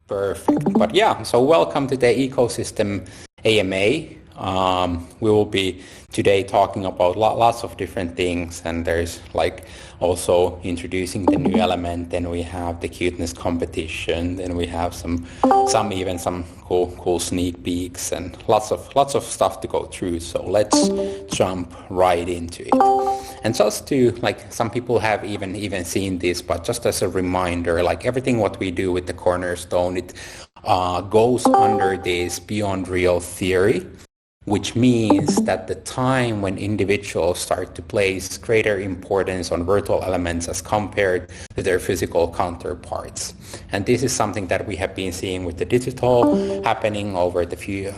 Perfect. But yeah, so welcome to the Ecosystem AMA. We will be today talking about lots of different things, and there's like also introducing the new element. Then we have the cuteness competition. Then we have some cool sneak peeks and lots of stuff to go through. So let's jump right into it. And just to like, some people have even seen this, but just as a reminder, like everything what we do with the Cornerstone, it goes under this beyond real theory, which means that the time when individuals start to place greater importance on virtual elements as compared to their physical counterparts. And this is something that we have been seeing with the digital happening over the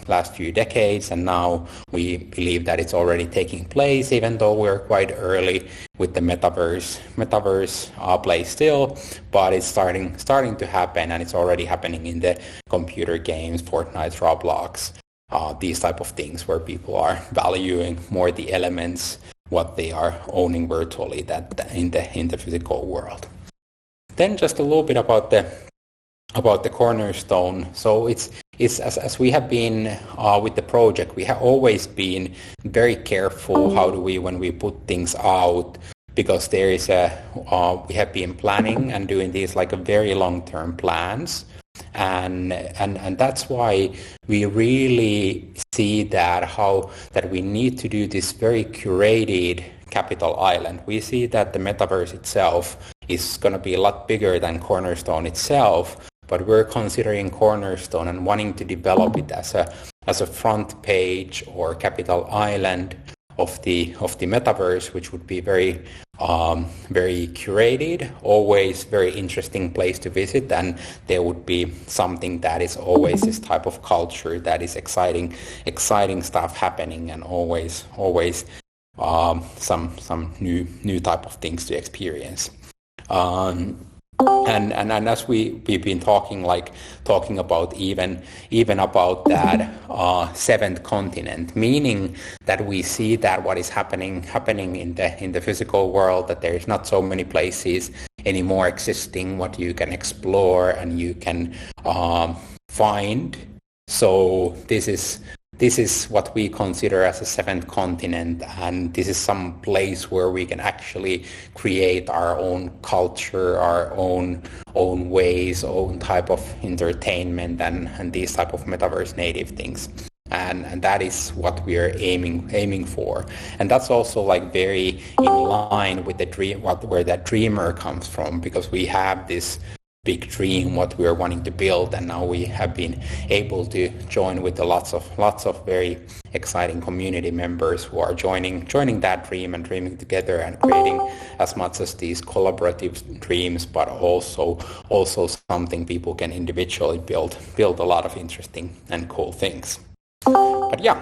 last few decades, and now we believe that it's already taking place, even though we're quite early with the metaverse play still, but it's starting to happen, and it's already happening in the computer games, Fortnite, Roblox, these type of things where people are valuing more the elements, what they are owning virtually, that in the physical world. Then just a little bit about the Cornerstone. So it's as we have been with the project, we have always been very careful how do we, when we put things out, because there is we have been planning and doing these like a very long-term plans. And that's why we really see that we need to do this very curated capital island. We see that the metaverse itself is going to be a lot bigger than Cornerstone itself, but we're considering Cornerstone and wanting to develop it as a front page or capital island of the metaverse, which would be very curated, always very interesting place to visit, and there would be something that is always this type of culture that is exciting stuff happening, and always some new type of things to experience. And as we've been talking about even about that seventh continent, meaning that we see that what is happening in the physical world, that there is not so many places anymore existing what you can explore and you can find. So this is what we consider as a seventh continent, and this is some place where we can actually create our own culture, our own ways, own type of entertainment, and these type of metaverse native things. And that is what we are aiming for. And that's also like very in line with the dream, where that dreamer comes from, because we have this big dream what we are wanting to build, and now we have been able to join with lots of very exciting community members who are joining that dream and dreaming together and creating as much as these collaborative dreams, but also something people can individually build a lot of interesting and cool things. But yeah.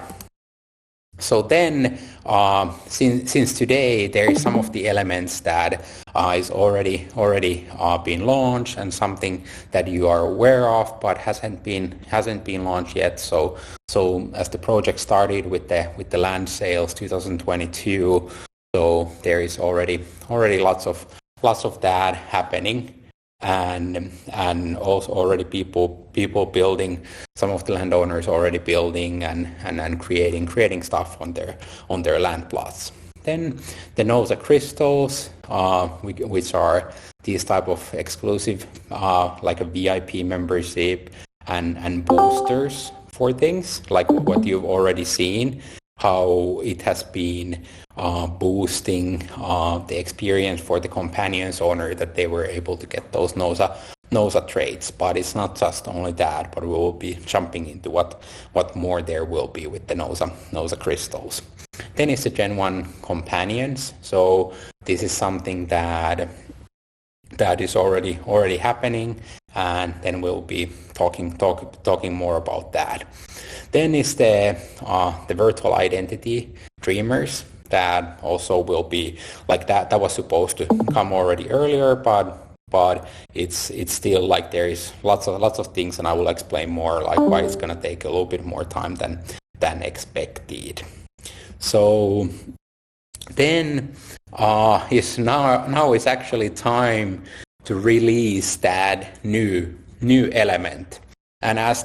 So then, since today, there is some of the elements that is already been launched, and something that you are aware of but hasn't been launched yet. So as the project started with the land sales 2022, so there is already lots of that happening. And also already people building, some of the landowners already building and creating stuff on their land plots. Then the NOSA crystals, which are these type of exclusive like a VIP membership and boosters for things like what you've already seen, how it has been boosting the experience for the companions owner, that they were able to get those NOSA traits. But it's not just only that, but we will be jumping into what more there will be with the NOSA crystals. Then it's the Gen 1 companions. So this is something that is already happening, and then we'll be talking more about that. Then is the virtual identity dreamers, that also will be like that was supposed to come already earlier, but it's still like there is lots of things, and I will explain more like why it's gonna take a little bit more time than expected. So then now it's actually time to release that new new element. And as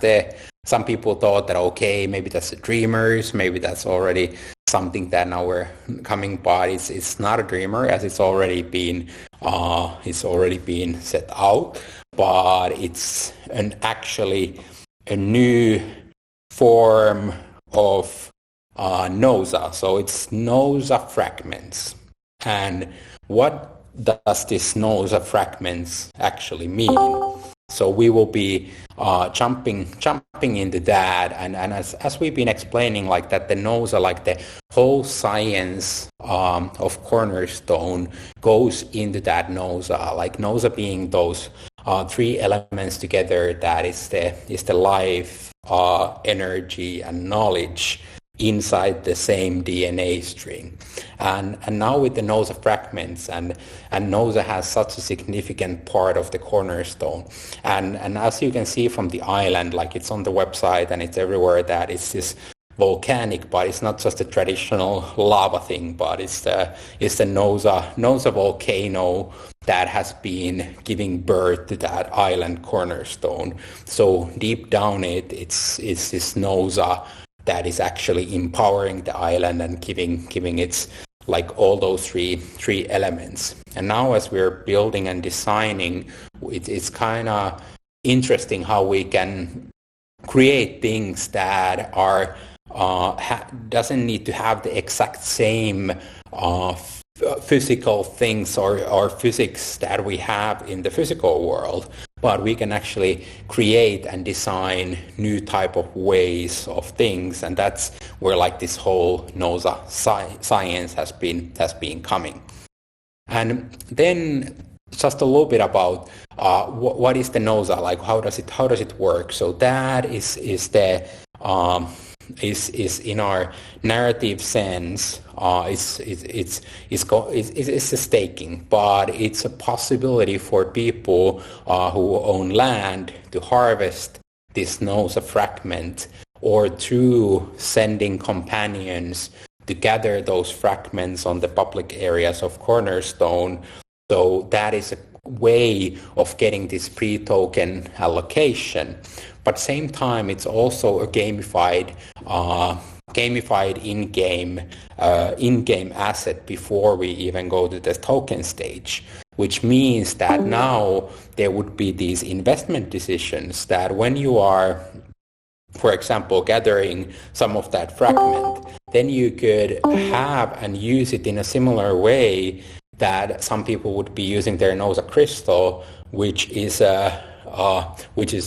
some people thought that, okay, maybe that's the dreamers, maybe that's already something that now we're coming by. It's not a dreamer, as it's already been set out, but it's actually a new form of NOSA. So it's NOSA fragments. And what does this NOSA fragments actually mean? So we will be jumping into that, and as we've been explaining, like that the NOSA, like the whole science of Cornerstone goes into that NOSA, like NOSA being those three elements together, that is the life, energy, and knowledge inside the same DNA string. And now with the NOSA fragments, and NOSA has such a significant part of the Cornerstone. And as you can see from the island, like it's on the website and it's everywhere, that it's this volcanic, but it's not just a traditional lava thing, but it's the NOSA volcano that has been giving birth to that island Cornerstone. So deep down it's this NOSA that is actually empowering the island and giving its, like, all those three elements. And now as we're building and designing, it's kind of interesting how we can create things that are doesn't need to have the exact same physical things or physics that we have in the physical world, but we can actually create and design new type of ways of things, and that's where, like, this whole NOSA science has been coming. And then just a little bit about what is the NOSA, like how does it work? So that is in our narrative sense, it's a staking, but it's a possibility for people who own land to harvest this NOSA fragment, or through sending companions to gather those fragments on the public areas of Cornerstone. So that is a way of getting this pre-token allocation. But same time, it's also a gamified in-game asset before we even go to the token stage, which means that now there would be these investment decisions that when you are, for example, gathering some of that fragment, then you could have and use it in a similar way that some people would be using their NOSA crystal, which is a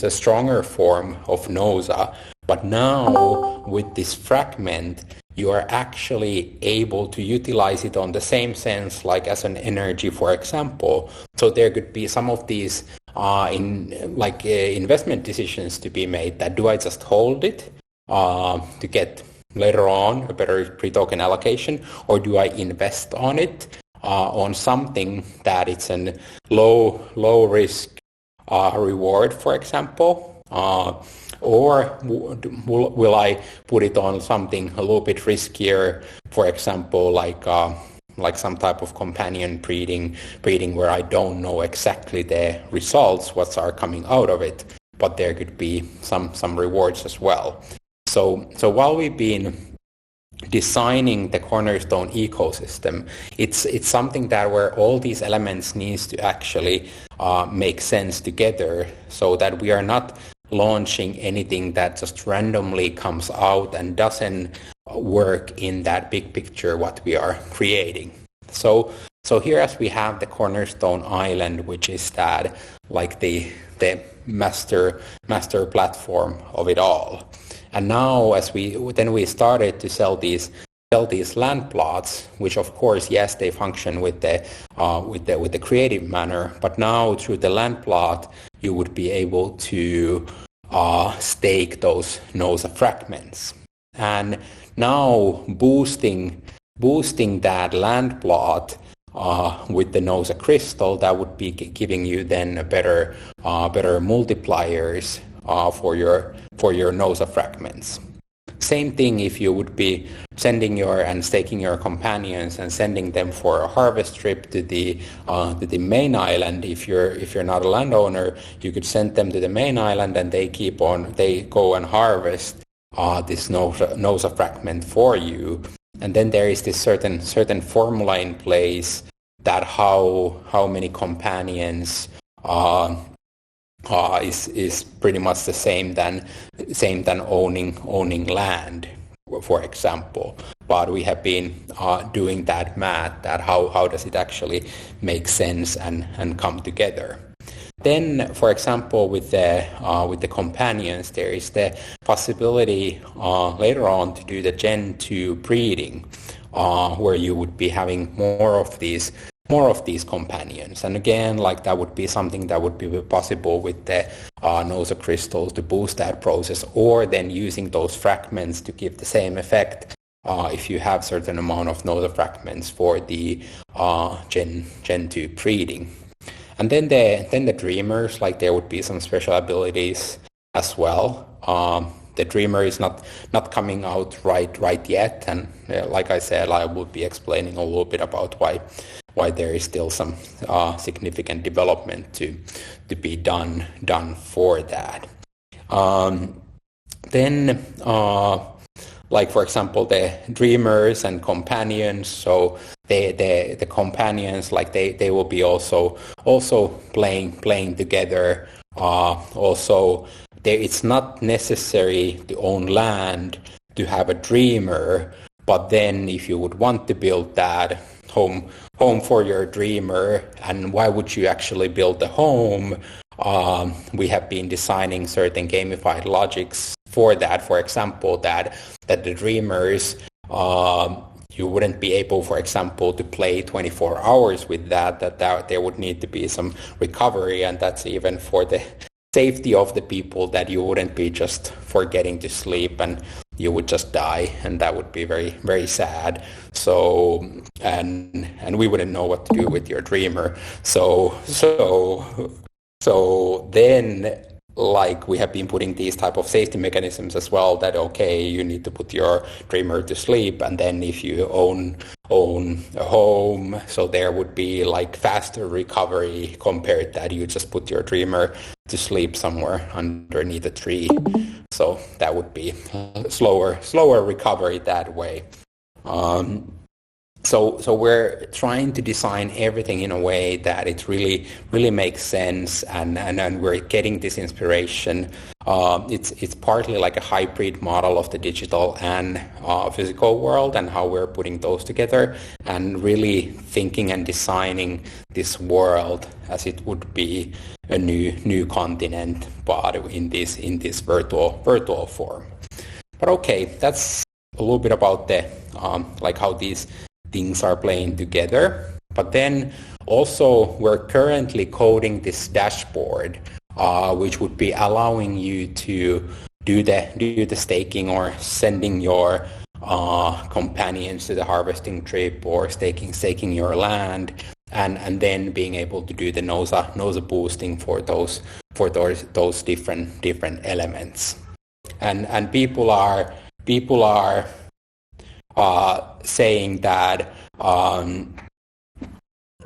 stronger form of NOSA. But now with this fragment, you are actually able to utilize it on the same sense, like as an energy, for example. So there could be some of these investment decisions to be made, that do I just hold it to get later on a better pre-token allocation, or do I invest on it on something that it's a low risk reward, for example, or will I put it on something a little bit riskier, for example, like some type of companion breeding where I don't know exactly the results, what are coming out of it, but there could be some rewards as well. So while we've been designing the Cornerstone ecosystem, it's something that where all these elements needs to actually make sense together, so that we are not launching anything that just randomly comes out and doesn't work in that big picture what we are creating. So here, as we have the Cornerstone Island, which is that, like the master platform of it all. And now as we started to sell these land plots, which of course, yes, they function with the creative manner, but now through the land plot, you would be able to stake those NOSA fragments. And now boosting that land plot with the NOSA crystal, that would be giving you then a better multipliers for your NOSA fragments. same thing if you would be sending and staking your companions and sending them for a harvest trip to the main island. If you're not a landowner, you could send them to the main island and they go and harvest this NOSA fragment for you. And then there is this certain formula in place that how many companions is pretty much the same than owning land, for example. But we have been doing that math, that how does it actually make sense and come together. Then, for example, with the companions, there is the possibility later on to do the Gen 2 breeding, where you would be having more of these companions. And again, like that would be something that would be possible with the NOSA crystals to boost that process, or then using those fragments to give the same effect if you have certain amount of NOSA fragments for the Gen 2 breeding. And then the dreamers, like there would be some special abilities as well. The dreamer is not coming out right yet, and like I said, I will be explaining a little bit about why there is still some significant development to be done for that. Then like for example the dreamers and companions, so the companions, like they will be also playing together. Also it's not necessary to own land to have a dreamer, but then if you would want to build that home for your dreamer, and why would you actually build the home? We have been designing certain gamified logics for that. For example, that the dreamers, you wouldn't be able, for example, to play 24 hours with that there would need to be some recovery, and that's even for the safety of the people, that you wouldn't be just forgetting to sleep and you would just die, and that would be very, very sad. So and we wouldn't know what to do with your dreamer. So then, like, we have been putting these type of safety mechanisms as well, that okay, you need to put your dreamer to sleep, and then if you own a home, so there would be like faster recovery compared that you just put your dreamer to sleep somewhere underneath a tree. So that would be slower recovery that way. So we're trying to design everything in a way that it really makes sense, and we're getting this inspiration. It's partly like a hybrid model of the digital and physical world, and how we're putting those together, and really thinking and designing this world as it would be a new continent, but in this virtual form. But okay, that's a little bit about the like how these things are playing together. But then also we're currently coding this dashboard, which would be allowing you to do the staking, or sending your companions to the harvesting trip, or staking your land, and then being able to do the NOSA boosting for those different elements. And people are saying that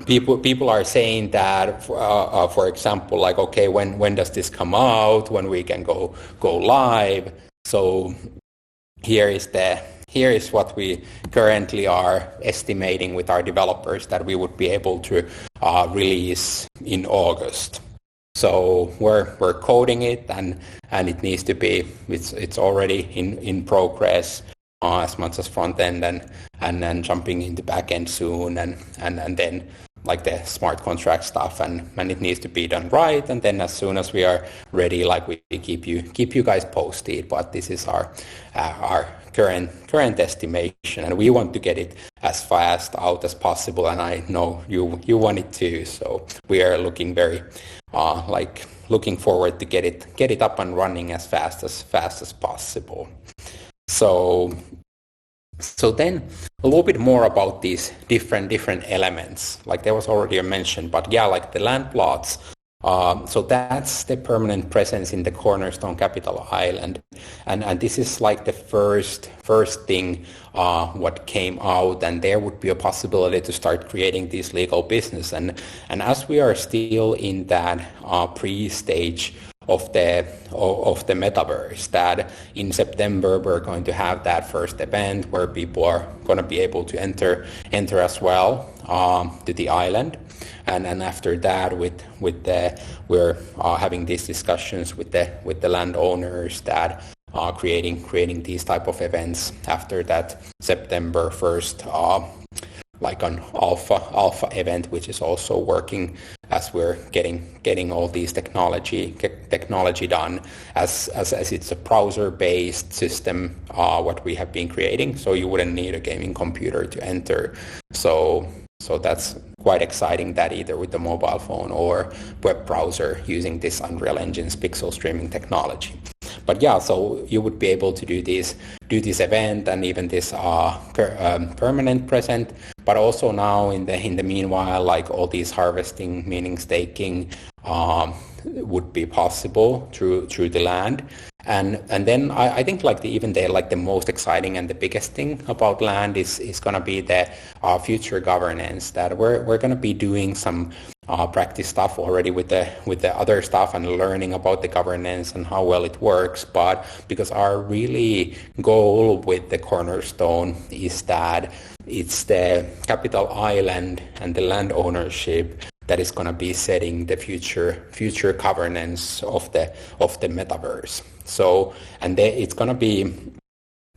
people are saying that for example, like, okay, when does this come out, when we can go live? So here is what we currently are estimating with our developers, that we would be able to release in August. So we're coding it, and it needs to be, it's already in progress, as much as front end, and then jumping into back end soon, and then like the smart contract stuff, and it needs to be done right. And then as soon as we are ready, like, we keep you guys posted. But this is our current estimation, and we want to get it as fast out as possible, and I know you want it too. So we are looking looking forward to get it up and running as fast as possible. So then a little bit more about these different elements. Like there was already a mention, but yeah, like the land plots So that's the permanent presence in the Cornerstone capital island, and this is like the first thing what came out, and there would be a possibility to start creating this legal business, and as we are still in that pre-stage of the metaverse, that in September we're going to have that first event where people are going to be able to enter as well to the island. And after that, we're having these discussions with the landowners that are creating these type of events after that September 1st, like an alpha event, which is also working as we're getting all these technology done as it's a browser-based system what we have been creating. So you wouldn't need a gaming computer to enter. So that's quite exciting, that either with the mobile phone or web browser using this Unreal Engine's pixel streaming technology. But yeah, so you would be able to do this event and even this permanent present, but also now in the meanwhile, like all these harvesting, meaning staking, would be possible through the land. And then I think like the most exciting and the biggest thing about land is going to be the future governance, that we're going to be doing some practice stuff already with the other stuff and learning about the governance and how well it works. But because our really goal with the Cornerstone is that it's the capital island and the land ownership that is going to be setting the future governance of the metaverse. So, and it's going to be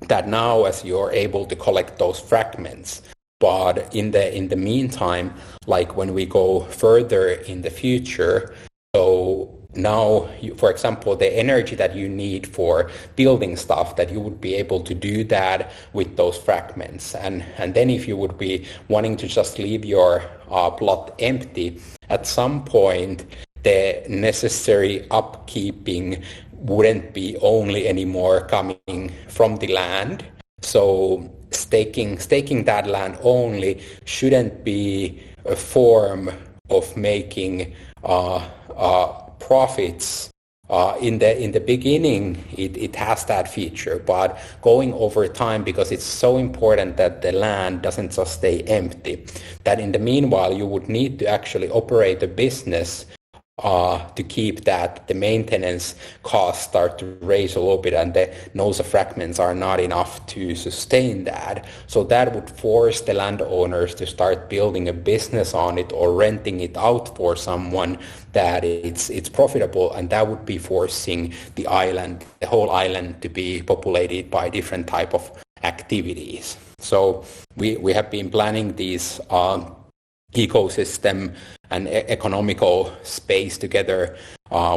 that now as you're able to collect those fragments, but in the meantime, like when we go further in the future, so now, for example, the energy that you need for building stuff, that you would be able to do that with those fragments. And then if you would be wanting to just leave your plot empty, at some point, the necessary upkeeping wouldn't be only anymore coming from the land. So staking that land only shouldn't be a form of making profits. In the beginning, it has that feature, but going over time, because it's so important that the land doesn't just stay empty, that in the meanwhile you would need to actually operate a business to keep that the maintenance costs start to raise a little bit, and the NOSA fragments are not enough to sustain that. So that would force the landowners to start building a business on it or renting it out for someone that it's profitable, and that would be forcing the whole island to be populated by different type of activities. So we have been planning these ecosystem and economical space together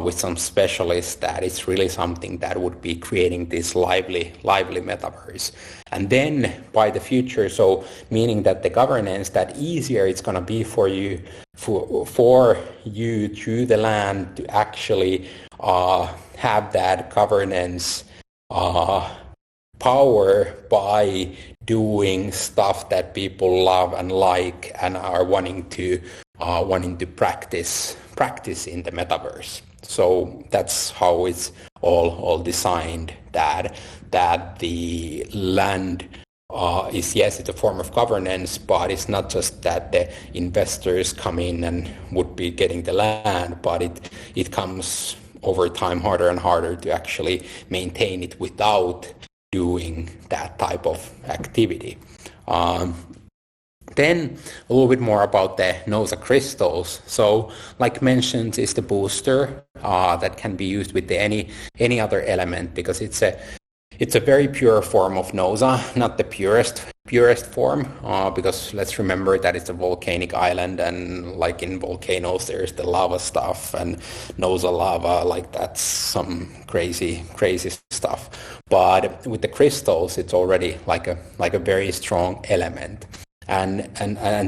with some specialists, that it's really something that would be creating this lively metaverse. And then by the future, so meaning that the governance, that easier it's going to be for you through the land to actually have that governance power by doing stuff that people love and like and are wanting to practice in the metaverse. So that's how it's all designed, that the land is, yes, it's a form of governance, but it's not just that the investors come in and would be getting the land, but it comes over time harder and harder to actually maintain it without doing that type of activity. Then a little bit more about the NOSA crystals. So like mentioned, is the booster that can be used with any other element, because it's a very pure form of NOSA, not the purest form, because let's remember that it's a volcanic island, and like in volcanoes there's the lava stuff, and NOSA lava, like that's some crazy stuff. But with the crystals, it's already like a very strong element. And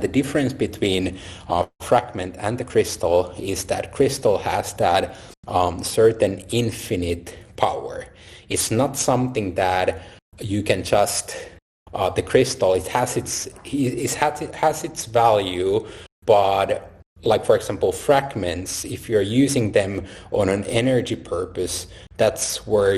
the difference between fragment and the crystal is that crystal has that certain infinite power. It's not something that you can just the crystal. It has its value, but like for example, fragments, if you're using them on an energy purpose, that's where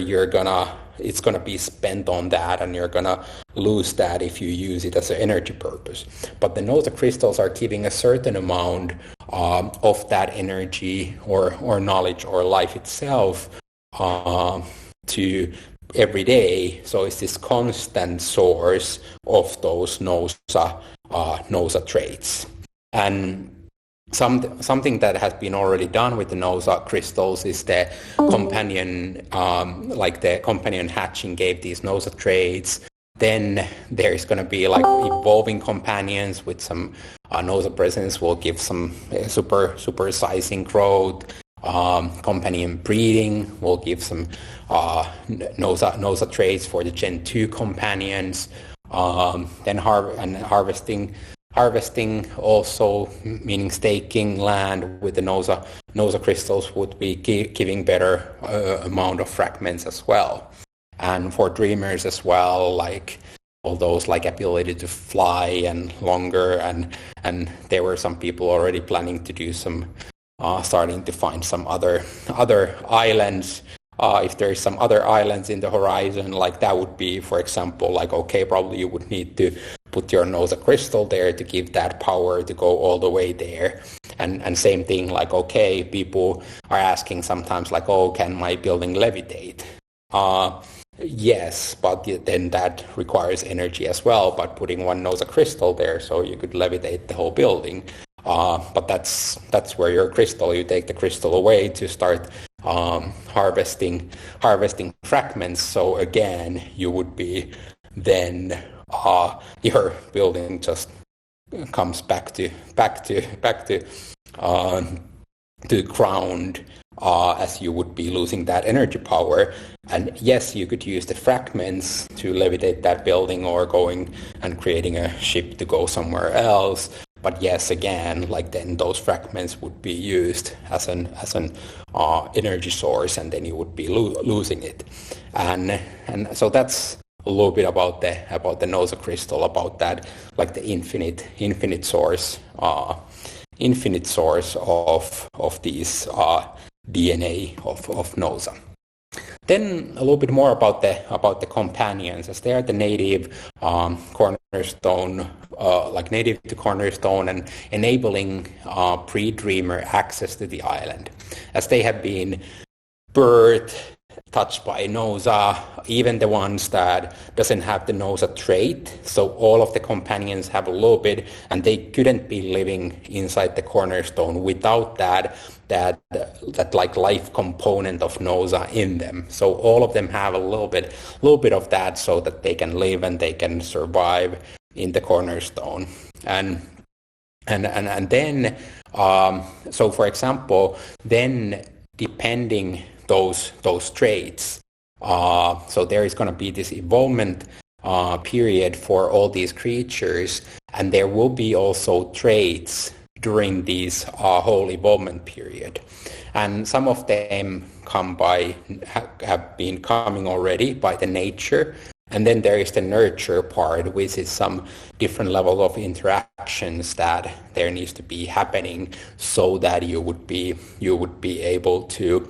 it's gonna be spent on that, and you're gonna lose that if you use it as an energy purpose. But the NOSA crystals are giving a certain amount of that energy or knowledge or life itself to every day. So it's this constant source of those NOSA traits. And something that has been already done with the NOSA crystals is the companion, like the companion hatching gave these NOSA traits. Then there's going to be like evolving companions with some NOSA presence will give some super sizing growth. Companion breeding will give some NOSA traits for the Gen 2 companions. Then harvesting also, meaning staking land with the NOSA crystals, would be giving better amount of fragments as well. And for dreamers as well, like all those like ability to fly and longer, and there were some people already planning to do some starting to find some other islands. If there's some other islands in the horizon, like that would be, for example, like, okay, probably you would need to put your NOSA crystal there to give that power to go all the way there. And same thing, like, okay, people are asking sometimes like, oh, can my building levitate? Yes, but then that requires energy as well, but putting one NOSA crystal there so you could levitate the whole building. But that's where your crystal, you take the crystal away to start harvesting fragments. So again, you would be then your building just comes back to ground, as you would be losing that energy power. And yes, you could use the fragments to levitate that building or going and creating a ship to go somewhere else. But yes, again, like then those fragments would be used as an energy source, and then you would be losing it. And so that's a little bit about the NOSA crystal, about that, like the infinite source of these DNA of NOSA. Then a little bit more about the companions, as they are the native Cornerstone, like native to Cornerstone, and enabling pre-dreamer access to the island, as they have been birthed, touched by NOSA, even the ones that doesn't have the NOSA trait. So all of the companions have a little bit, and they couldn't be living inside the Cornerstone without that like life component of NOSA in them. So all of them have a little bit of that, so that they can live and they can survive in the Cornerstone. And then so for example, then depending those traits, so there is going to be this evolvement period for all these creatures, and there will be also traits during this whole evolvement period. And some of them have been coming already by the nature. And then there is the nurture part, which is some different level of interactions that there needs to be happening, so that you would be able to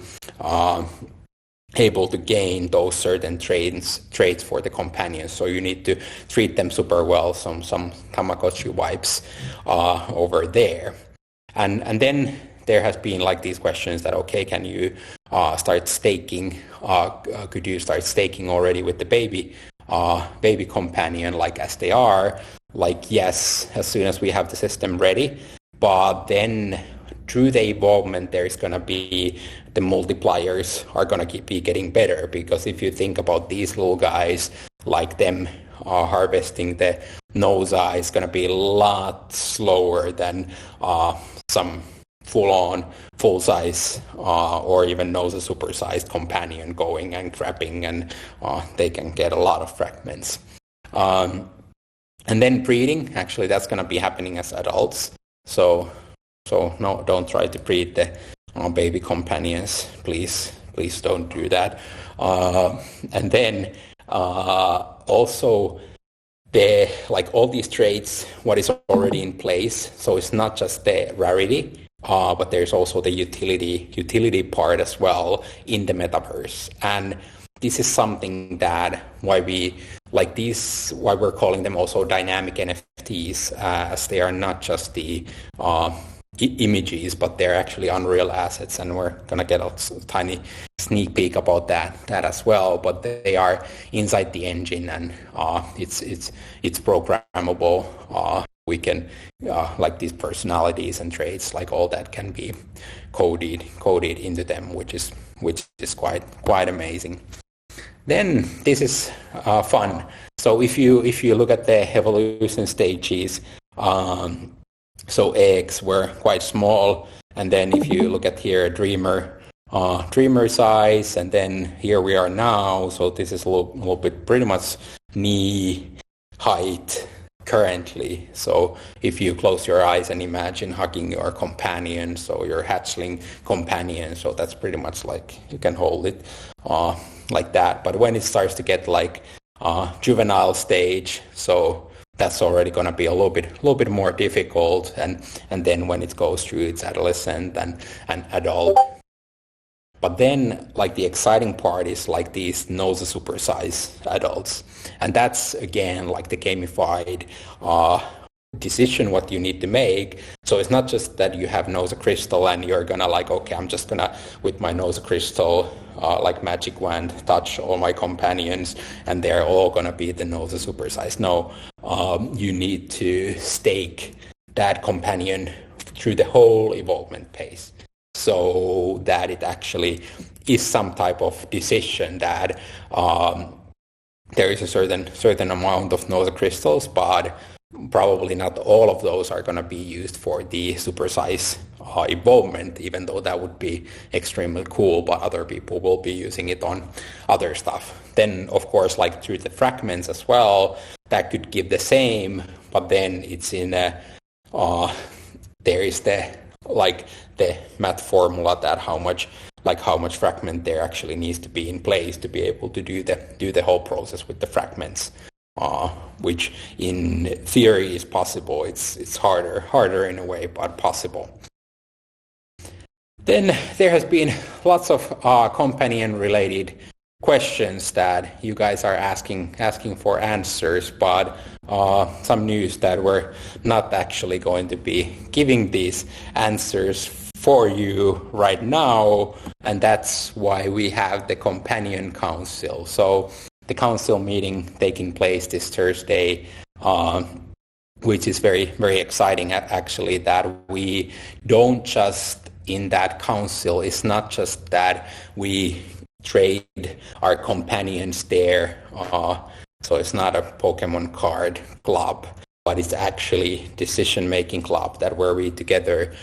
gain those certain traits for the companions. So you need to treat them super well, some Tamagotchi vibes over there. And then there has been like these questions that, okay, can you start staking? Could you start staking already with the baby companion, like as they are? Like, yes, as soon as we have the system ready. But then through the evolvement, there's going to be the multipliers are going to be getting better, because if you think about these little guys, like them harvesting the NOSA is going to be a lot slower than some full-size or even NOSA super-sized companion going and grabbing, and they can get a lot of fragments. And then breeding, actually that's going to be happening as adults. So no, don't try to breed the baby companions, please don't do that. And then also like all these traits, what is already in place. So it's not just the rarity, but there's also the utility part as well in the metaverse. And this is something that why we're calling them also dynamic NFTs, as they are not just the images, but they're actually Unreal assets, and we're gonna get a tiny sneak peek about that as well. But they are inside the engine, and it's programmable. We can like these personalities and traits, like all that can be coded into them, which is quite amazing. Then this is fun. So if you look at the evolution stages, so eggs were quite small, and then if you look at here, dreamer size, and then here we are now. So this is a little bit pretty much knee height currently. So if you close your eyes and imagine hugging your companion, so your hatchling companion, so that's pretty much like you can hold it like that. But when it starts to get like juvenile stage, so that's already going to be a little bit more difficult, and then when it goes through its adolescent and adult. But then, like, the exciting part is like these NOSA supersize adults, and that's again like the gamified decision what you need to make. So it's not just that you have NOSA crystal and you're gonna like, okay, I'm just gonna with my NOSA crystal like magic wand touch all my companions and they're all gonna be the NOSA supersize. No, you need to stake that companion through the whole evolvement phase, so that it actually is some type of decision that there is a certain amount of NOSA crystals, but probably not all of those are going to be used for the supersize evolvement, even though that would be extremely cool, but other people will be using it on other stuff. Then, of course, like through the fragments as well, that could give the same, but then it's in a, there is the math formula that how much fragment there actually needs to be in place to be able to do the whole process with the fragments, which in theory is possible. It's harder in a way, but possible. Then there has been lots of companion related questions that you guys are asking for answers, but some news that we're not actually going to be giving these answers for you right now, and that's why we have the companion council. So the council meeting taking place this Thursday, which is very, very exciting actually, that we don't just in that council, it's not just that we trade our companions there, so it's not a Pokemon card club, but it's actually decision-making club that where we together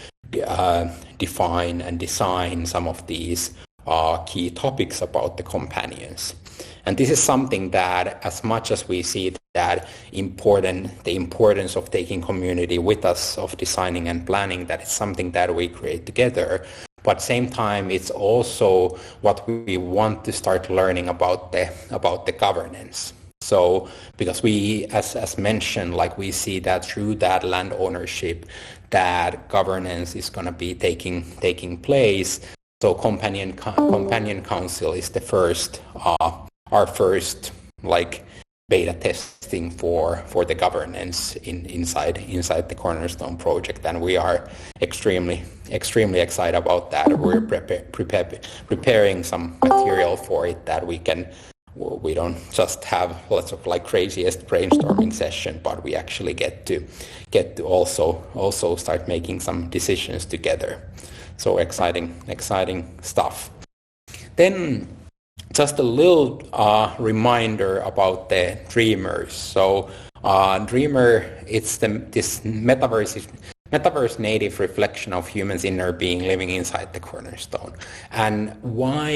define and design some of these key topics about the companions. And this is something that, as much as we see that the importance of taking community with us, of designing and planning, that it's something that we create together. But at the same time, it's also what we want to start learning about the governance. So, because we, as mentioned, like we see that through that land ownership, that governance is going to be taking place. So, companion council is the first, our first like beta testing for the governance inside the Cornerstone project, and we are extremely excited about that. We're preparing some material for it that we don't just have lots of like craziest brainstorming session, but we actually get to also start making some decisions together. So exciting stuff. Then just a little reminder about the Dreamers. So Dreamer, it's this metaverse native reflection of humans' inner being living inside the Cornerstone. And why,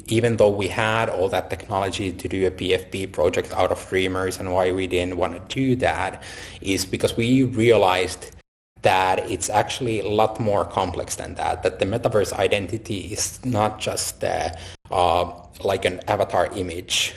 even though we had all that technology to do a PFP project out of Dreamers, and why we didn't want to do that, is because we realized that it's actually a lot more complex than that the metaverse identity is not just like an avatar image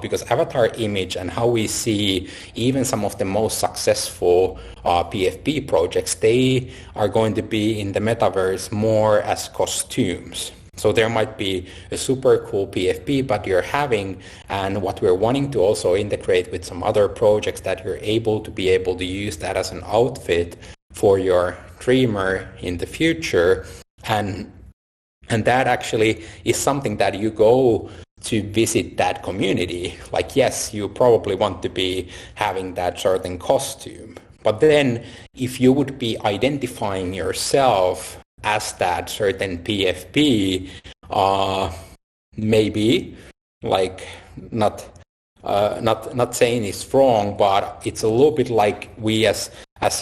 because avatar image and how we see even some of the most successful PFP projects, they are going to be in the metaverse more as costumes. So there might be a super cool PFP, but you're having, and what we're wanting to also integrate with some other projects, that you're able to use that as an outfit for your dreamer in the future. And that actually is something that you go to visit that community. Like, yes, you probably want to be having that certain costume. But then if you would be identifying yourself as that certain PFP, maybe like not saying it's wrong, but it's a little bit like we as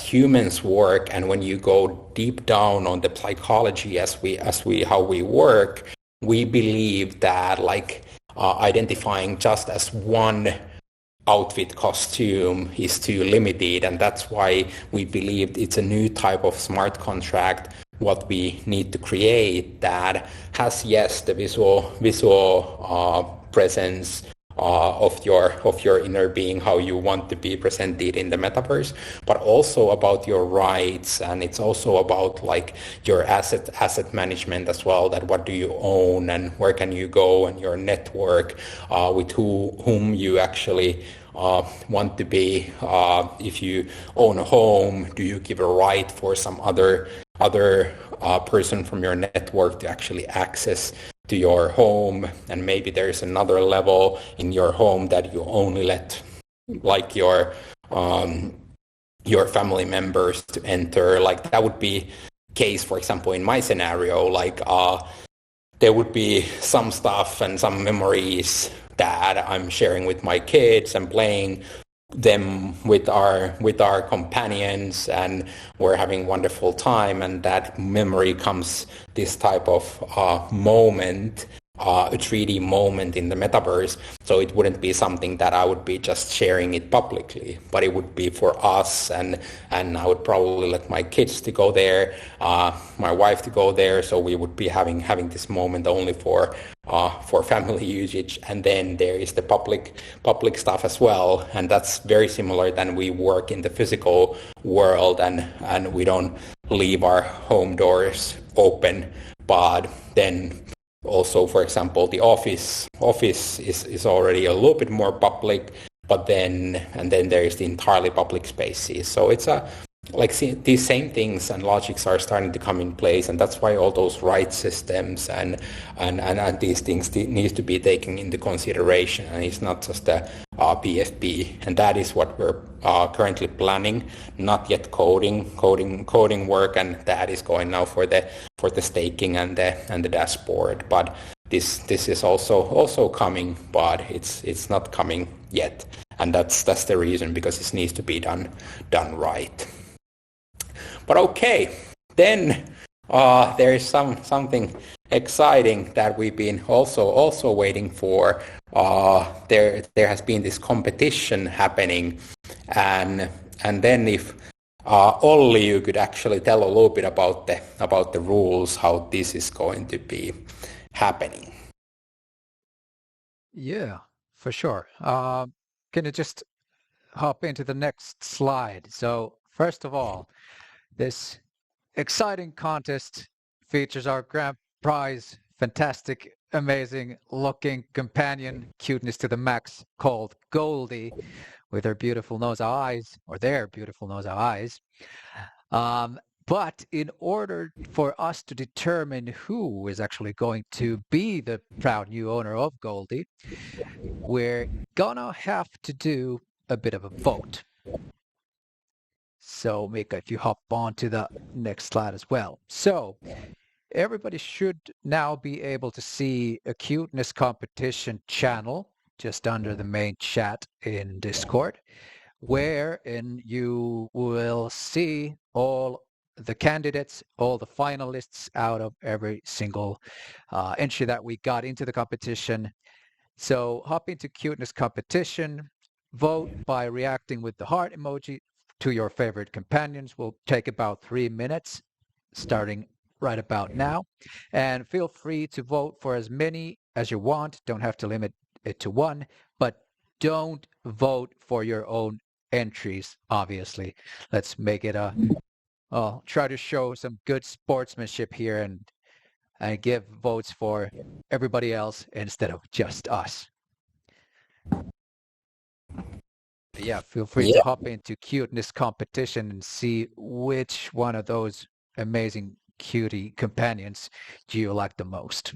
humans work, and when you go deep down on the psychology as we how we work, we believe that like identifying just as one outfit costume is too limited, and that's why we believe it's a new type of smart contract what we need to create that has, yes, the visual presence of your inner being, how you want to be presented in the metaverse, but also about your rights, and it's also about like your asset management as well. That what do you own and where can you go, and your network with whom you actually want to be. If you own a home, do you give a right for some other person from your network to actually access to your home? And maybe there's another level in your home that you only let like your family members to enter. Like that would be case, for example, in my scenario, like there would be some stuff and some memories that I'm sharing with my kids and playing them with our companions, and we're having wonderful time, and that memory comes this type of moment, a 3D moment in the metaverse. So it wouldn't be something that I would be just sharing it publicly, but it would be for us, and I would probably let my kids to go there, my wife to go there, so we would be having this moment only for family usage. And then there is the public stuff as well, and that's very similar than we work in the physical world, and we don't leave our home doors open. But then also, for example, the office is already a little bit more public, but then there is the entirely public spaces. So it's these same things and logics are starting to come in place, and that's why all those rights systems and these things need to be taken into consideration, and it's not just a PFP. And that is what we're currently planning, not yet coding work, and that is going now for the staking and the dashboard. But this is also coming, but it's not coming yet, and that's the reason, because it needs to be done right. But okay, then there is something exciting that we've been also waiting for. There has been this competition happening, and then if Olli, you could actually tell a little bit about the rules, how this is going to be happening. Yeah, for sure. Can you just hop into the next slide? So first of all, this exciting contest features our grand prize, fantastic, amazing looking companion, cuteness to the max, called Goldie, with her beautiful nose eyes, or their beautiful nose eyes. But in order for us to determine who is actually going to be the proud new owner of Goldie, we're gonna have to do a bit of a vote. So Mika, if you hop on to the next slide as well. So everybody should now be able to see a cuteness competition channel just under the main chat in Discord, wherein you will see all the candidates, all the finalists out of every single entry that we got into the competition. So hop into cuteness competition, vote by reacting with the heart emoji to your favorite companions. Will take about 3 minutes, starting right about now. And feel free to vote for as many as you want. Don't have to limit it to 1, but don't vote for your own entries, obviously. Let's make it I'll try to show some good sportsmanship here and give votes for everybody else instead of just us. But yeah, feel free to hop into cuteness competition and see which one of those amazing cutie companions do you like the most.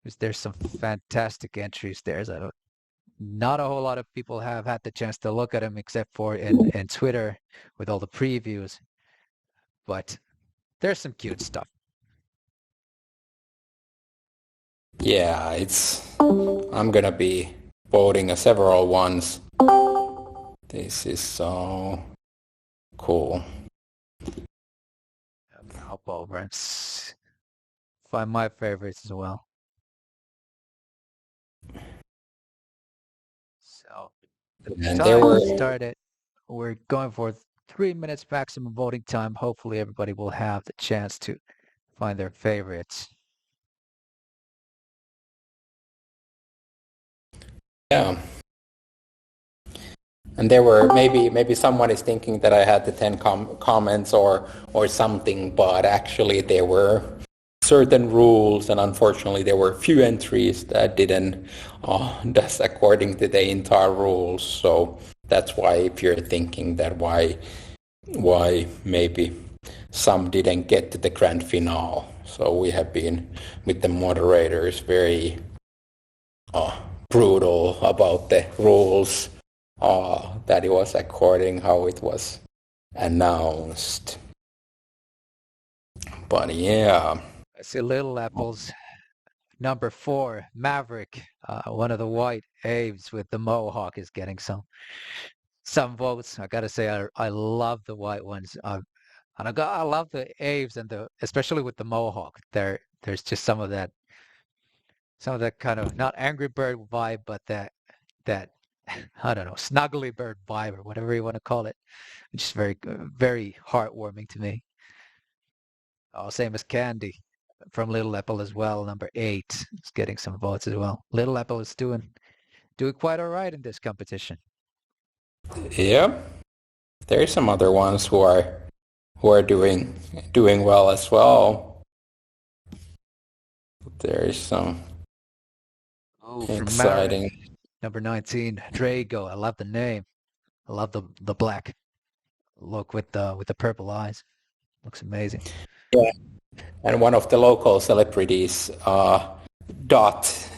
Because there's some fantastic entries there that not a whole lot of people have had the chance to look at them except for in Twitter with all the previews. But there's some cute stuff. Yeah, I'm gonna be voting several ones. This is so cool. I'll hop over and find my favorites as well. So the time started. We're going for 3 minutes maximum voting time. Hopefully everybody will have the chance to find their favorites. Yeah. And there were maybe someone is thinking that I had the 10 comments or something, but actually there were certain rules, and unfortunately there were few entries that didn't that's according to the entire rules. So that's why if you're thinking that why maybe some didn't get to the grand finale. So we have been with the moderators very brutal about the rules that it was according how it was announced. But yeah. I see Little Apples, number 4, Maverick, one of the white Aves with the mohawk is getting some votes. I gotta say, I love the white ones. And I love the Aves and especially with the mohawk. There's just some of that kind of not Angry Bird vibe, but that I don't know, snuggly bird vibe or whatever you want to call it. It's just very very heartwarming to me. Oh, same as Candy from Little Apple as well. Number 8 is getting some votes as well. Little Apple is doing quite all right in this competition. Yeah, there are some other ones who are doing well as well. There is some exciting. Number 19, Drago. I love the name. I love the black look with the purple eyes. Looks amazing. Yeah, and one of the local celebrities, Dot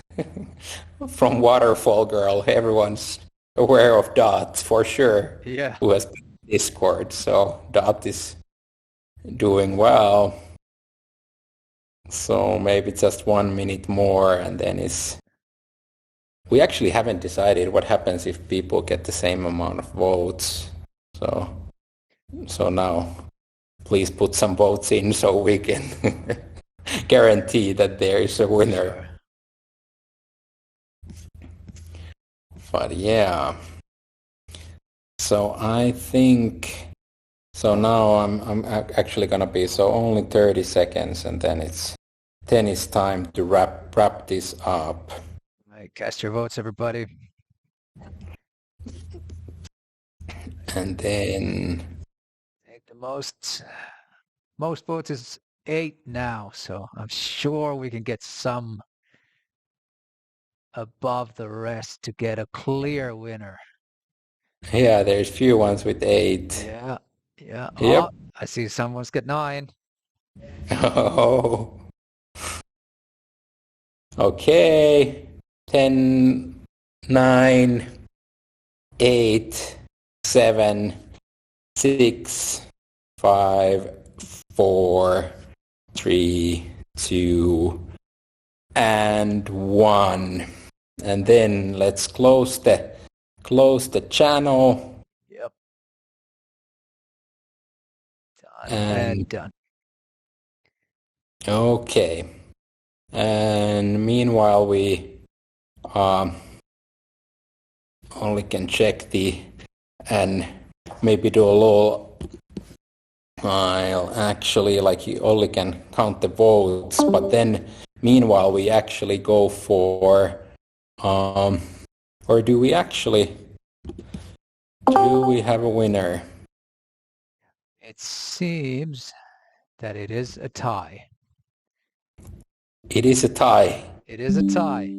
from Waterfall Girl. Everyone's aware of Dot for sure. Yeah. Who has Discord? So Dot is doing well. So maybe just 1 minute more, and then we actually haven't decided what happens if people get the same amount of votes. So now, please put some votes in so we can guarantee that there is a winner. But yeah, so I think now I'm actually gonna be only 30 seconds, and then it's time to wrap this up. Right, cast your votes, everybody. And then I think the most votes is 8 now, so I'm sure we can get some above the rest to get a clear winner. Yeah, there's few ones with 8. Yeah. Yep. Oh, I see someone's got 9. Oh. Okay. 10, 9, 8, 7, 6, 5, 4, 3, 2, and 1. And then let's close the channel. Yep. Done and done. Okay. And meanwhile, we only can check and maybe do a little. I'll actually you only can count the votes, but then meanwhile we actually go for Or do we have a winner? It seems that it is a tie. It is a tie. It is a tie.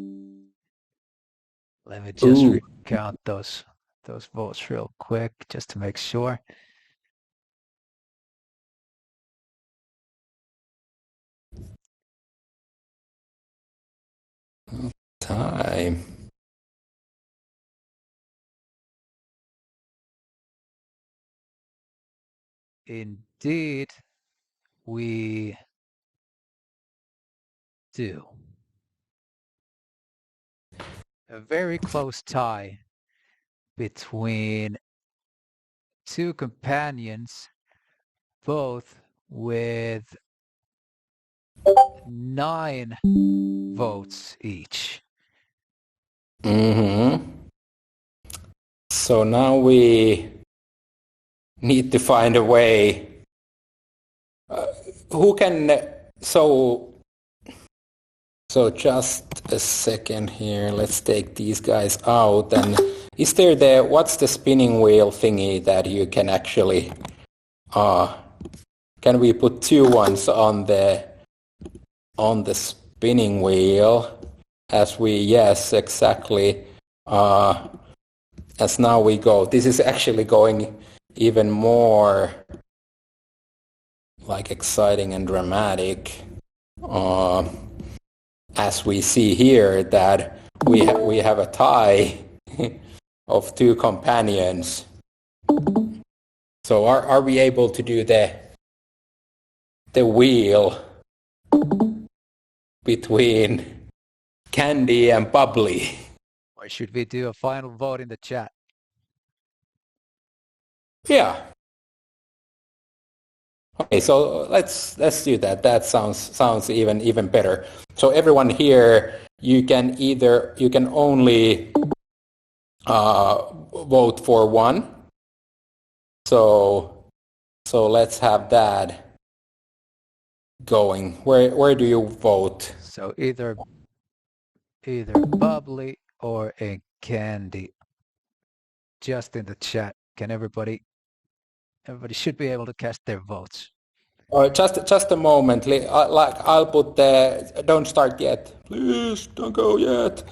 Let me just recount those votes real quick just to make sure. Tie. Indeed, we do. A very close tie between two companions, both with 9 votes each. So now we need to find a way. Who can? So just a second here. Let's take these guys out. And is there what's the spinning wheel thingy that you can actually? Can we put 2 ones on the spinning wheel? Yes, exactly. As now we go. This is actually going even more like exciting and dramatic. As we see here that we have a tie of 2 companions. So are we able to do the wheel between Candy and Bubbly? Or should we do a final vote in the chat? Yeah. Okay, so let's do that. That sounds even better. So everyone here, you can only vote for one. So let's have that going. Where do you vote? So either Bubbly or a Candy. Just in the chat. Can everybody should be able to cast their votes. Just a moment. I'll put the. Don't start yet. Please don't go yet.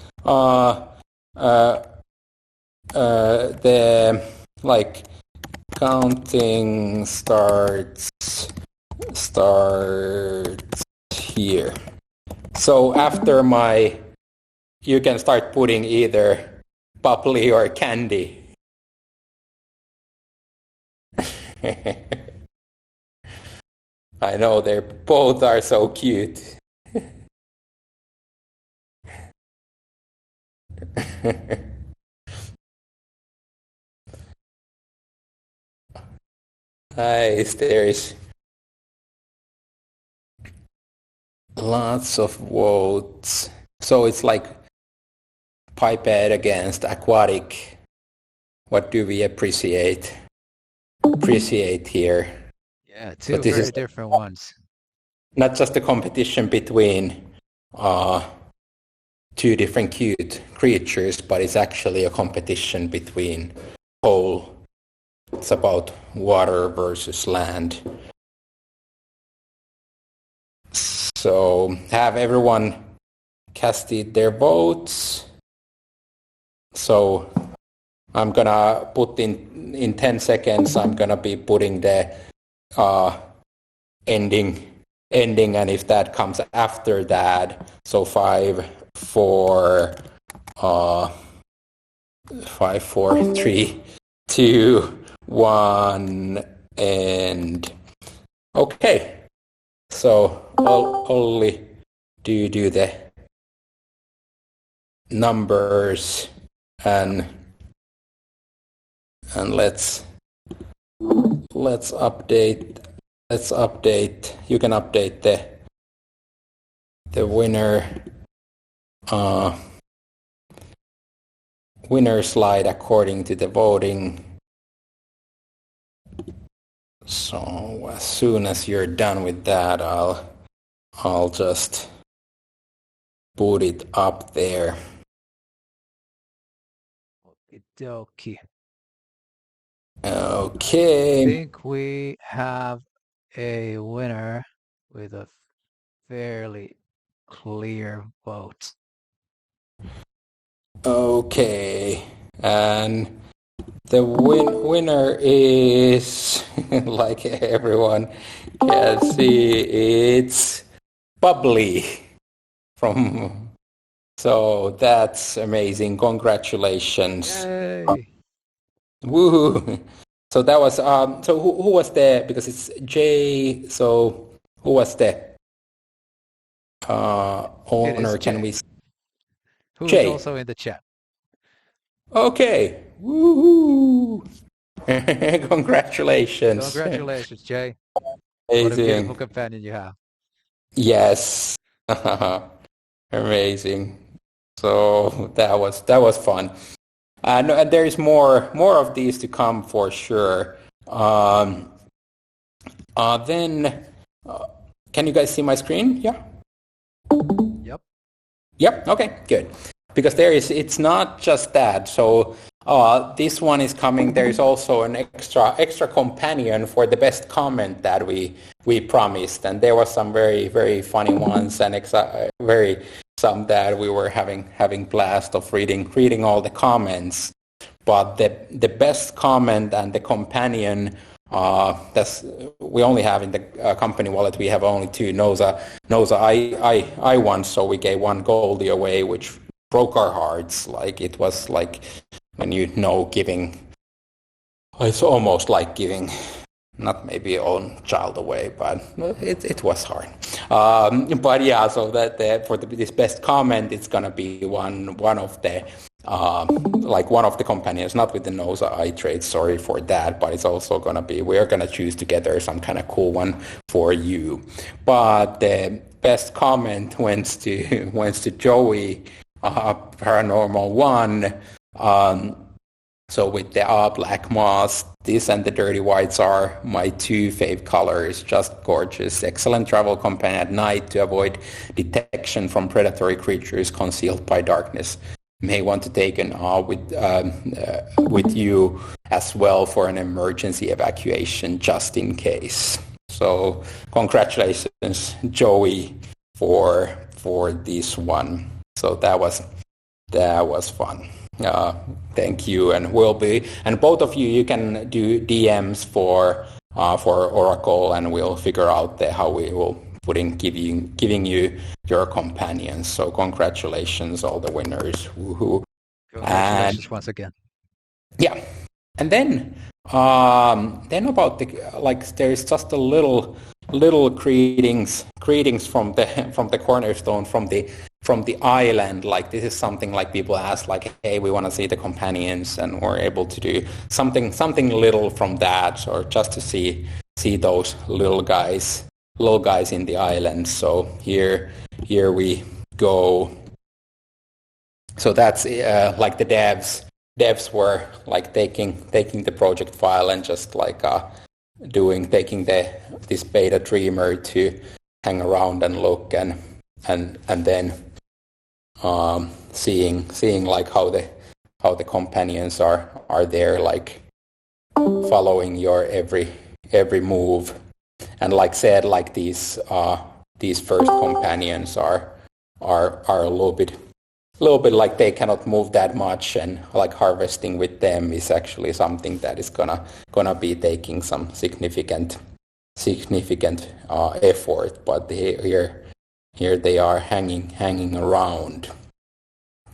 The counting starts here. So after you can start putting either Bubbly or Candy. I know they both are so cute. Nice, there's lots of votes. So it's like pipette against aquatic. What do we appreciate here? Yeah, two very different ones. Not just a competition between 2 different cute creatures, but it's actually a competition between whole. It's about water versus land. So have everyone casted their votes. So I'm gonna put in 10 seconds, I'm gonna be putting the ending, and if that comes after that, so 5, 4, 3, 2, 1, and okay. So Olli, do you do the numbers and let's update. You can update the winner slide according to the voting. So as soon as you're done with that, I'll just put it up there. dokie. Okay. I think we have a winner with a fairly clear vote. Okay. And the winner is, like everyone can see, it's Bubbly from. So that's amazing. Congratulations. Yay! Woohoo. So that was so who was there, because it's Jay, so who was the It is owner? Can Jay, we who is Jay. also in the chat. Okay. Woohoo. Congratulations. Congratulations, Jay. What a beautiful Amazing. companion you have. Yes. Amazing. So that was fun. And there is more of these to come for sure. Then can you guys see my screen? Yeah. Yep. Yep. Okay. Good. Because it's not just that. So this one is coming. There is also an extra companion for the best comment that we promised, and there was some very very funny ones, and some that we were having blast of reading all the comments. But the best comment and the companion, we only have in the company wallet, we have only two NOSA I ones, so we gave one Goldie away, which broke our hearts. Like, it was like when giving, it's almost like giving not maybe your own child away, but it was hard. But yeah, so that for this best comment, it's gonna be one of the one of the companions, not with the NOSA I trade, sorry for that, but it's also gonna be, we're gonna choose together some kind of cool one for you. But the best comment went to Joey, Paranormal One. So with the black moss, this and the dirty whites are my two fave colors. Just gorgeous. Excellent travel companion at night to avoid detection from predatory creatures concealed by darkness. May want to take an with you as well for an emergency evacuation, just in case. So congratulations, Joey, for this one. So that was fun. Thank you, and both of you can do DMs for Oracle, and we'll figure out how we will giving you your companions. So congratulations, all the winners. Woohoo. Congratulations once again. Yeah. And then about there's just a little greetings from the Cornerstone, from the island. Like, this is something like people ask, like, hey, we want to see the companions, and we're able to do something little from that, or just to see those little guys in the island. So here we go. So that's like the devs were like taking the project file and just like taking this beta dreamer to hang around and look and then seeing like how the companions are there, like following your every move. And like said, like these first companions are a little bit like they cannot move that much, and like harvesting with them is actually something that is gonna be taking some significant effort. But here they are hanging around,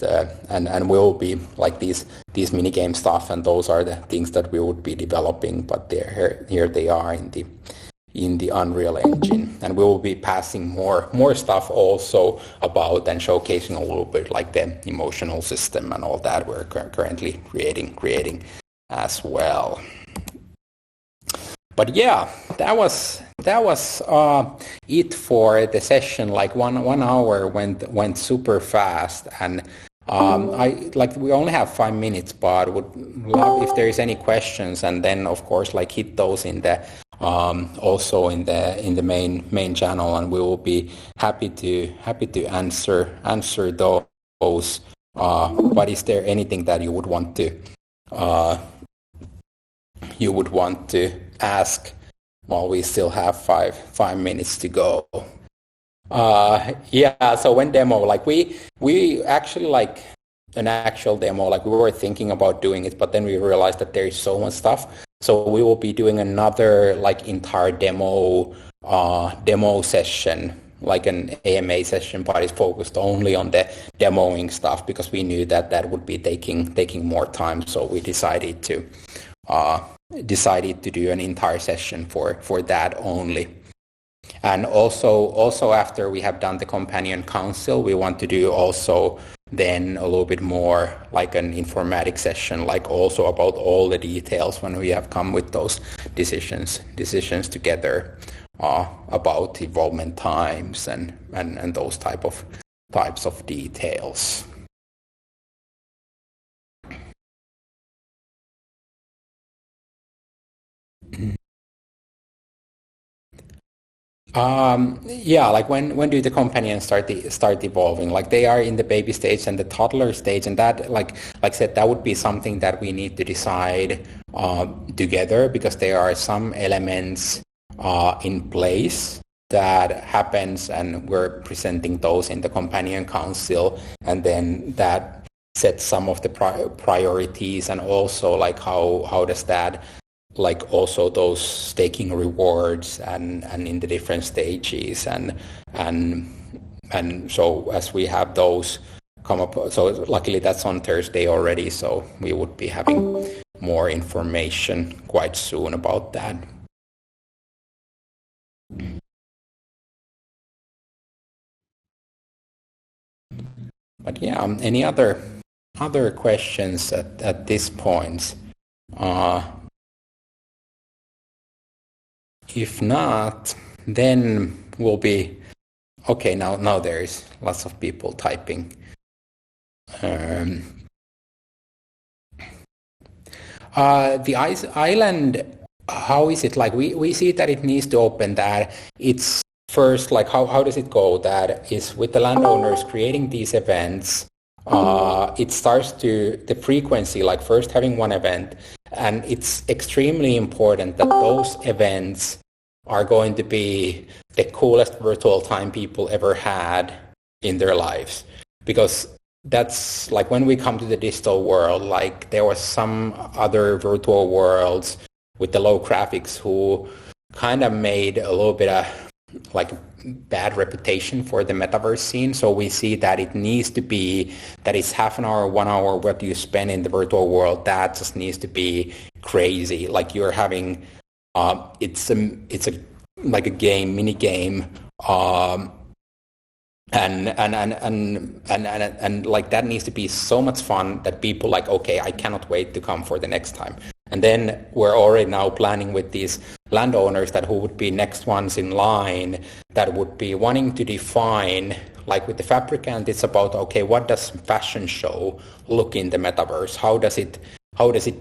and will be like these mini game stuff, and those are the things that we would be developing. But here they are in the Unreal Engine, and we will be passing more stuff also about and showcasing a little bit like the emotional system and all that we're currently creating as well. But yeah, that was it for the session. Like one hour went super fast, and we only have 5 minutes, but would love if there is any questions, and then of course like hit those in the also in the main channel, and we will be happy to answer those. But is there anything that you would want to you would want to ask while we still have five minutes to go. Yeah, so when demo, like we actually like an actual demo, like we were thinking about doing it, but then we realized that there is so much stuff. So we will be doing another like entire demo session, like an AMA session, but it's focused only on the demoing stuff because we knew that that would be taking more time. So we decided to do an entire session for that only. And also after we have done the companion council, we want to do also then a little bit more like an informatics session, like also about all the details when we have come with those decisions together about involvement times and those types of details. Yeah, like when do the companions start evolving? Like they are in the baby stage and the toddler stage, and that like I said, that would be something that we need to decide together because there are some elements in place that happens, and we're presenting those in the companion council, and then that sets some of the priorities, and also like how does that like also those staking rewards and in the different stages and so as we have those come up, so luckily that's on Thursday already, so we would be having more information quite soon about that. But yeah, any other questions at this point? If not, then we'll be okay. Now there is lots of people typing. The island, how is it like? We see that it needs to open that. It's first like how does it go? That is with the landowners creating these events. It starts to the frequency, like first having one event, and it's extremely important that those events are going to be the coolest virtual time people ever had in their lives, because that's like when we come to the digital world, like there was some other virtual worlds with the low graphics who kind of made a little bit of like bad reputation for the metaverse scene. So we see that it needs to be that it's half an hour, 1 hour what you spend in the virtual world, that just needs to be crazy. Like you're having it's a like a game, mini game, and like that needs to be so much fun that people like, okay, I cannot wait to come for the next time. And then we're already now planning with these landowners that who would be next ones in line that would be wanting to define, like with the Fabricant, it's about, okay, what does fashion show look in the metaverse? How does it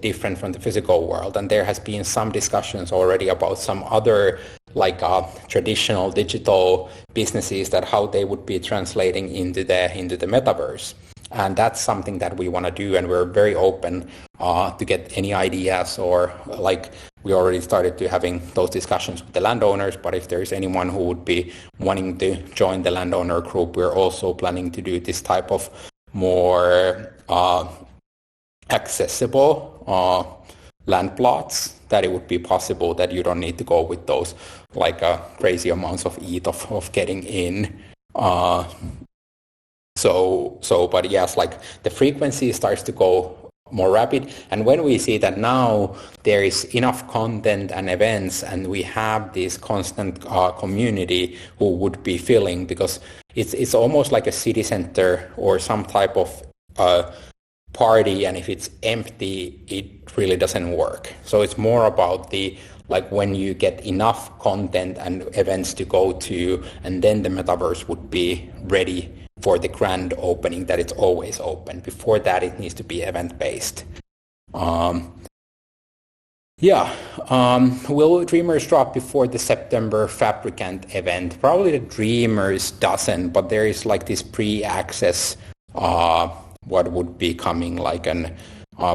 different from the physical world? And there has been some discussions already about some other like traditional digital businesses that how they would be translating into the metaverse. And that's something that we want to do, and we're very open to get any ideas, or like we already started to having those discussions with the landowners, but if there's anyone who would be wanting to join the landowner group, we're also planning to do this type of more accessible land plots, that it would be possible that you don't need to go with those like crazy amounts of ETH of getting in. But yes, like the frequency starts to go more rapid, and when we see that now there is enough content and events, and we have this constant community who would be filling, because it's almost like a city center or some type of party, and if it's empty, it really doesn't work. So it's more about the like when you get enough content and events to go to, and then the metaverse would be ready for the grand opening, that it's always open. Before that, it needs to be event-based. Will Dreamers drop before the September Fabricant event? Probably the Dreamers doesn't, but there is like this pre-access what would be coming like an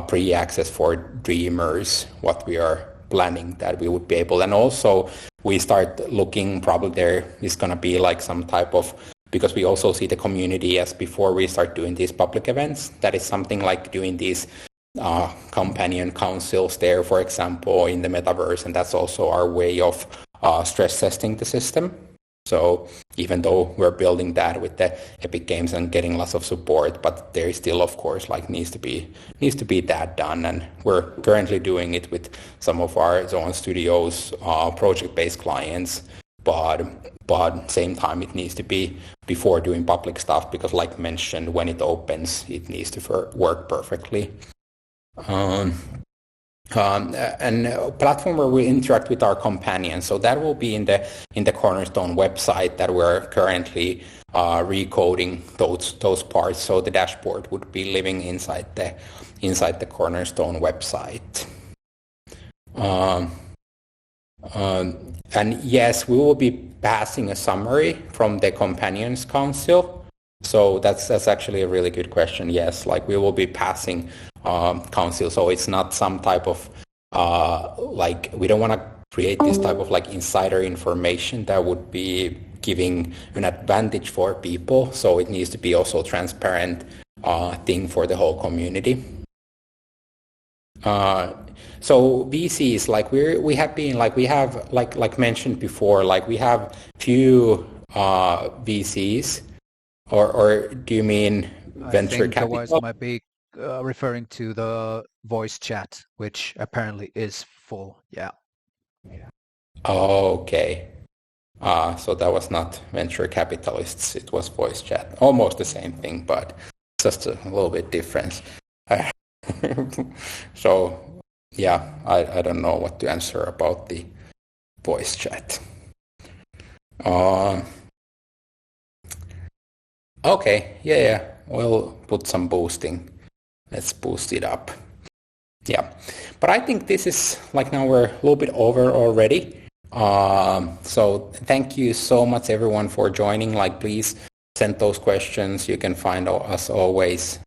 pre-access for Dreamers, what we are planning that we would be able. And also we start looking, probably there is going to be like some type of, because we also see the community as before we start doing these public events, that is something like doing these companion councils there, for example, in the metaverse. And that's also our way of stress testing the system. So even though we're building that with the Epic Games and getting lots of support, but there is still, of course, like needs to be that done. And we're currently doing it with some of our Zone Studios project-based clients. But same time, it needs to be before doing public stuff, because like mentioned, when it opens, it needs to work perfectly. And platform where we interact with our companions. So that will be in the Cornerstone website that we're currently recoding those parts. So the dashboard would be living inside the Cornerstone website. And yes, we will be passing a summary from the Companions Council. So that's actually a really good question. Yes, like we will be passing council. So it's not some type of like, we don't want to create this type of like insider information that would be giving an advantage for people. So it needs to be also transparent thing for the whole community. So VCs, like we have been, like we have, like mentioned before, like we have few VCs, or do you mean venture capital? The voice might be referring to the voice chat, which apparently is full. Yeah. Okay. So that was not venture capitalists, it was voice chat. Almost the same thing, but just a little bit different. So yeah, I don't know what to answer about the voice chat. Okay, yeah, we'll put some boosting. Let's boost it up. Yeah, but I think this is like, now we're a little bit over already. So thank you so much everyone for joining. Like, please send those questions. You can find us always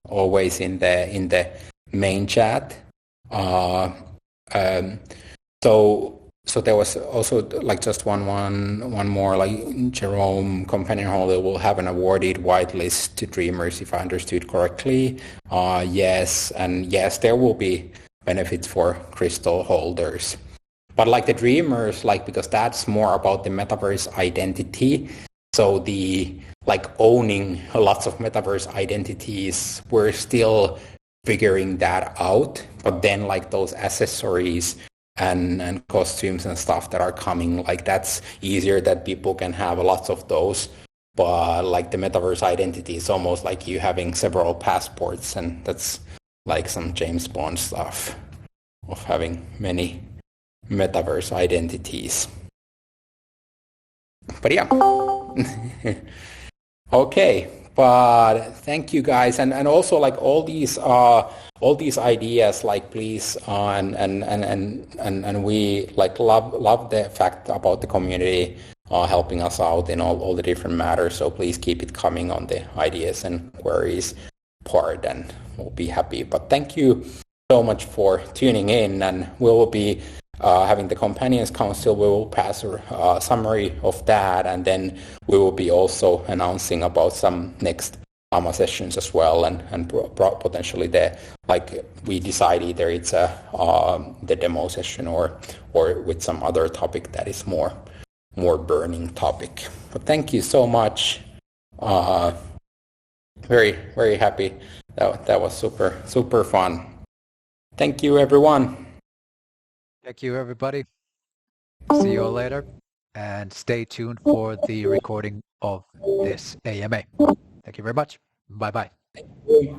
in the main chat. So there was also like just one more, like Jerome Companion Holder will have an awarded whitelist to Dreamers, if I understood correctly. Yes, and yes, there will be benefits for crystal holders. But like the Dreamers, like, because that's more about the metaverse identity. So the like owning lots of metaverse identities, we're still figuring that out. But then like those accessories and costumes and stuff that are coming, like that's easier, that people can have lots of those. But like the metaverse identity is almost like you having several passports, and that's like some James Bond stuff of having many metaverse identities. But yeah. Okay, but thank you guys, and also like all these ideas, like please, and we like love the fact about the community helping us out in all the different matters. So please keep it coming on the ideas and queries part, and we'll be happy. But thank you so much for tuning in, and we will be having the Companions Council. We will pass a summary of that, and then we will be also announcing about some next AMA sessions as well, and potentially we decide either it's the demo session or with some other topic that is more burning topic. But thank you so much. Very, very happy. That was super fun. Thank you, everyone. Thank you, everybody. See you all later, and stay tuned for the recording of this AMA. Thank you very much. Bye-bye. Thank you.